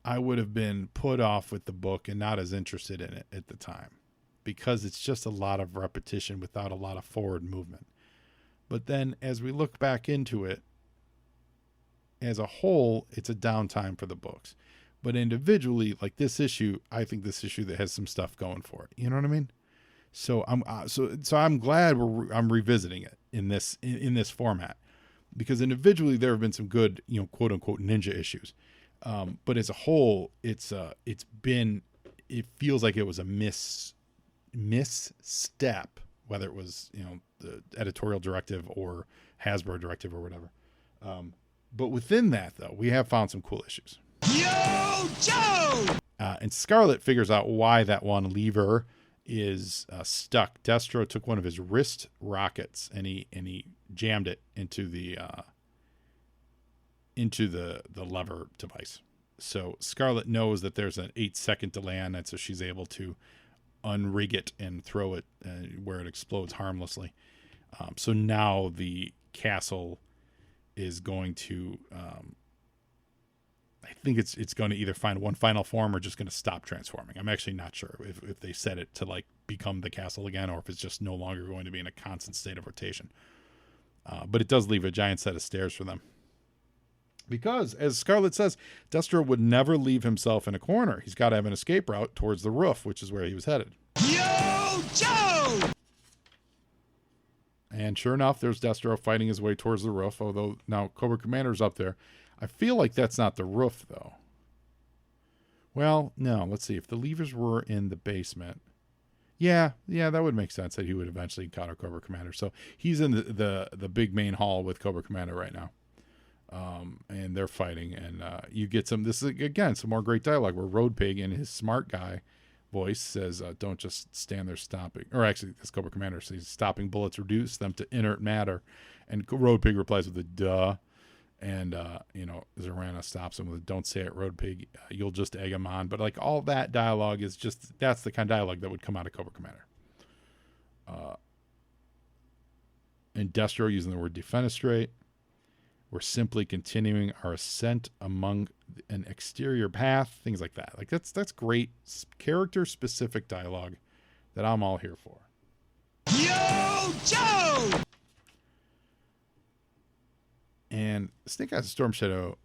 I would have been put off with the book and not as interested in it at the time, because it's just a lot of repetition without a lot of forward movement. But then as we look back into it, as a whole, it's a downtime for the books. But individually, like this issue, I think this issue that has some stuff going for it. You know what I mean? So I'm glad I'm revisiting it in this format, because individually there have been some good, quote unquote ninja issues. But as a whole, it feels like it was a misstep, whether it was, the editorial directive or Hasbro directive or whatever. But within that, though, we have found some cool issues. Yo, Joe! And Scarlett figures out why that one lever is stuck. Destro took one of his wrist rockets and he jammed it into the lever device. So Scarlett knows that there's an 8-second delay on that, so she's able to unrig it and throw it where it explodes harmlessly. So now the castle is going to, I think it's going to either find one final form or just going to stop transforming. I'm actually not sure if they set it to like become the castle again, or if it's just no longer going to be in a constant state of rotation. But it does leave a giant set of stairs for them. Because, as Scarlett says, Destro would never leave himself in a corner. He's got to have an escape route towards the roof, which is where he was headed. Yo, Joe! And sure enough, there's Destro fighting his way towards the roof, although now Cobra Commander's up there. I feel like that's not the roof, though. Well, no, let's see. If the levers were in the basement, yeah, that would make sense that he would eventually encounter Cobra Commander. So he's in the big main hall with Cobra Commander right now. And they're fighting, and you get this is, again, some more great dialogue where Road Pig in his smart guy voice says, "Don't just stand there stopping," or actually this Cobra Commander says, "Stopping bullets reduce them to inert matter," and Road Pig replies with a "duh," and Zorana stops him with, "Don't say it, Road Pig, you'll just egg him on." But like all that dialogue is just, that's the kind of dialogue that would come out of Cobra Commander. And Destro using the word defenestrate. We're simply continuing our ascent among an exterior path, things like that. Like that's great character specific dialogue that I'm all here for. Yo, Joe! And Snake Eyes and Storm Shadow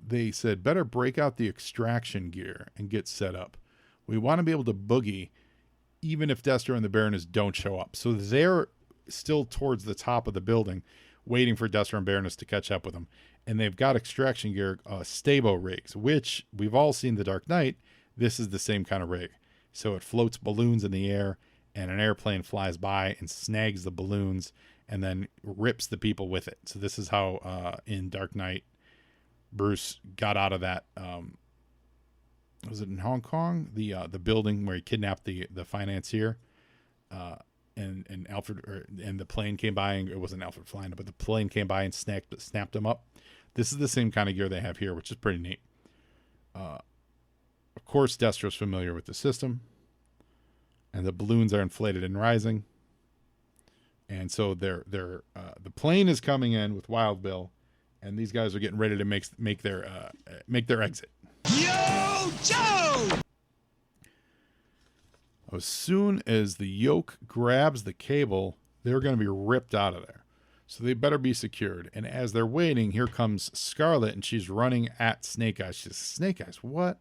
they said, better break out the extraction gear and get set up. We want to be able to boogie even if Destro and the Baroness don't show up. So they're still towards the top of the building waiting for Destro and Baroness to catch up with them. And they've got extraction gear, stabo rigs, which we've all seen The Dark Knight. This is the same kind of rig. So it floats balloons in the air, and an airplane flies by and snags the balloons and then rips the people with it. So this is how in Dark Knight, Bruce got out of that. Was it in Hong Kong? The building where he kidnapped the financier, and Alfred and the plane came by, and it wasn't Alfred flying, but the plane came by and snapped him up. This is the same kind of gear they have here, which is pretty neat. Of course, Destro's familiar with the system, and the balloons are inflated and rising. And so the plane is coming in with Wild Bill, and these guys are getting ready to make their exit. Yo, Joe! As soon as the yoke grabs the cable, they're going to be ripped out of there. So they better be secured. And as they're waiting, here comes Scarlett, and she's running at Snake Eyes. She says, Snake Eyes, what?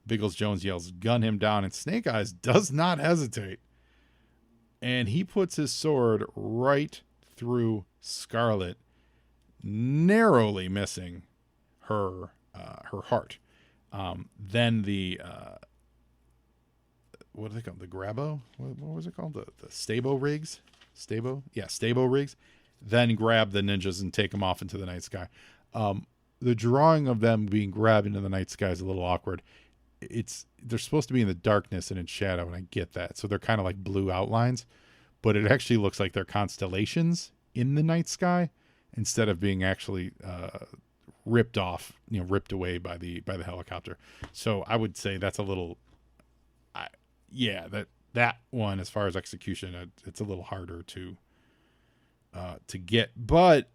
Biggles Jones yells, gun him down. And Snake Eyes does not hesitate. And he puts his sword right through Scarlett, narrowly missing her heart. Then the what do they call the grabo? What was it called? The stabo rigs? Stabo? Yeah, stabo rigs. Then grab the ninjas and take them off into the night sky. The drawing of them being grabbed into the night sky is a little awkward. They're supposed to be in the darkness and in shadow, and I get that. So they're kind of like blue outlines, but it actually looks like they're constellations in the night sky instead of being actually ripped away by the helicopter. So I would say that's a little, that one, as far as execution, it's a little harder to get. But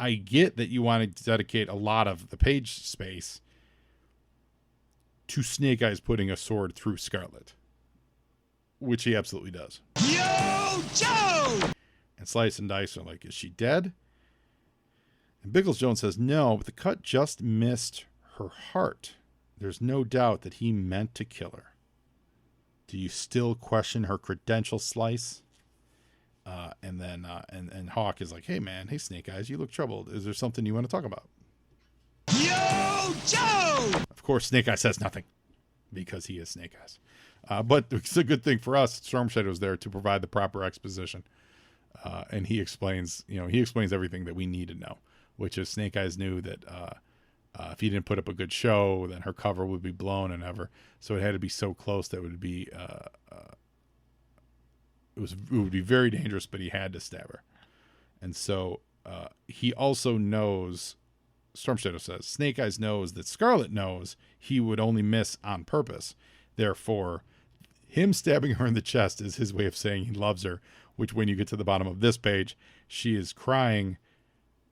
I get that you want to dedicate a lot of the page space to Snake Eyes putting a sword through Scarlett, which he absolutely does. Yo, Joe! And Slice and Dice are like, is she dead? And Biggles Jones says, no, but the cut just missed her heart. There's no doubt that he meant to kill her. Do you still question her credentials, Slice? And then Hawk is like, hey, man, hey, Snake Eyes, you look troubled. Is there something you want to talk about? Yo, Joe! Of course, Snake Eyes says nothing because he is Snake Eyes. But it's a good thing for us. Storm Shadow's there to provide the proper exposition. And he explains everything that we need to know, which is Snake Eyes knew that if he didn't put up a good show, then her cover would be blown and ever. So it had to be so close that it would be it would be very dangerous, but he had to stab her. And so he also knows, Storm Shadow says, Snake Eyes knows that Scarlett knows he would only miss on purpose. Therefore, him stabbing her in the chest is his way of saying he loves her, which when you get to the bottom of this page, she is crying,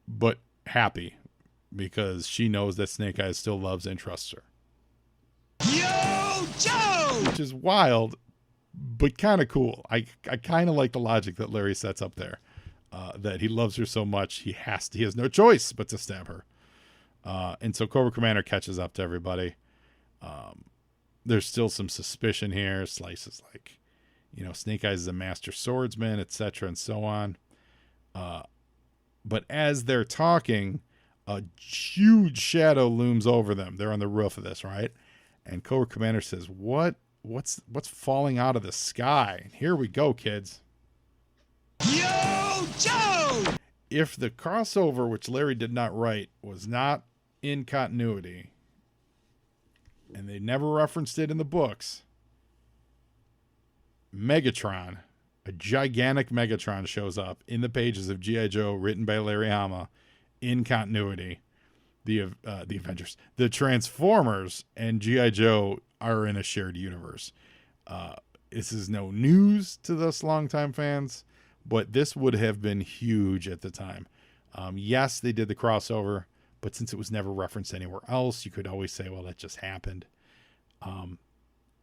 but happy because she knows that Snake Eyes still loves and trusts her. Yo, Joe! Which is wild, but kind of cool. I kind of like the logic that Larry sets up there, that he loves her so much he has no choice but to stab her. And so Cobra Commander catches up to everybody. There's still some suspicion here. Slice is like, Snake Eyes is a master swordsman, etc., and so on. But as they're talking, a huge shadow looms over them. They're on the roof of this, right? And Cobra Commander says, What's falling out of the sky? Here we go, kids. Yo, Joe! If the crossover, which Larry did not write, was not in continuity, and they never referenced it in the books, Megatron, a gigantic Megatron, shows up in the pages of G.I. Joe written by Larry Hama in continuity. The Avengers, the Transformers, and G.I. Joe are in a shared universe. This is no news to us longtime fans, but this would have been huge at the time. Yes, they did the crossover, but since it was never referenced anywhere else, you could always say, well, that just happened.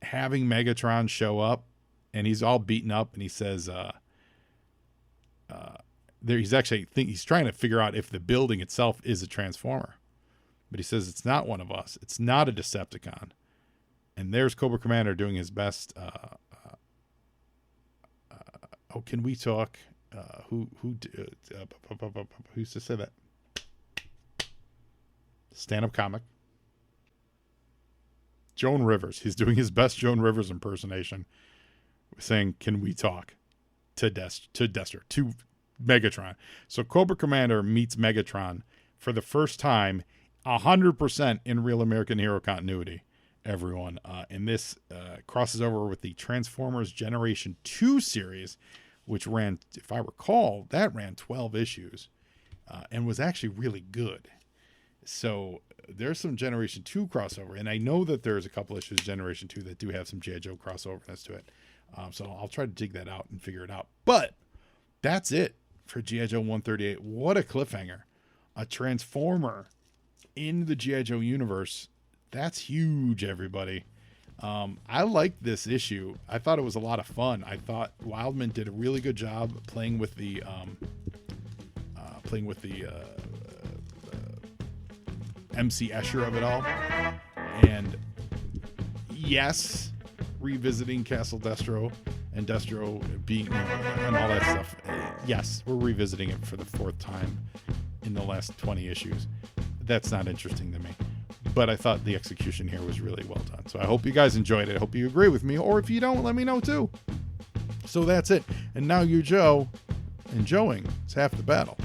Having Megatron show up, and he's all beaten up, and he says, he's trying to figure out if the building itself is a Transformer. But he says it's not one of us. It's not a Decepticon. And there's Cobra Commander doing his best. Can we talk? Who used to say that? Stand-up comic. Joan Rivers. He's doing his best Joan Rivers impersonation, saying, "Can we talk?" to Destro, to Megatron. So Cobra Commander meets Megatron for the first time, 100% in Real American Hero continuity. Everyone, and this crosses over with the Transformers Generation 2 series, which ran, if I recall, that ran 12 issues and was actually really good. So there's some Generation 2 crossover, and I know that there's a couple issues of Generation 2 that do have some G.I. Joe crossoverness to it. So I'll try to dig that out and figure it out. But that's it for G.I. Joe 138. What a cliffhanger. A Transformer in the G.I. Joe universe. That's huge, everybody. I liked this issue. I thought it was a lot of fun. I thought Wildman did a really good job playing with the MC Escher of it all. And yes, revisiting Castle Destro and Destro being and all that stuff. Yes, we're revisiting it for the 4th time in the last 20 issues. That's not interesting to me. But I thought the execution here was really well done. So I hope you guys enjoyed it. I hope you agree with me. Or if you don't, let me know too. So that's it. And now you, Joe, and Joeing is half the battle.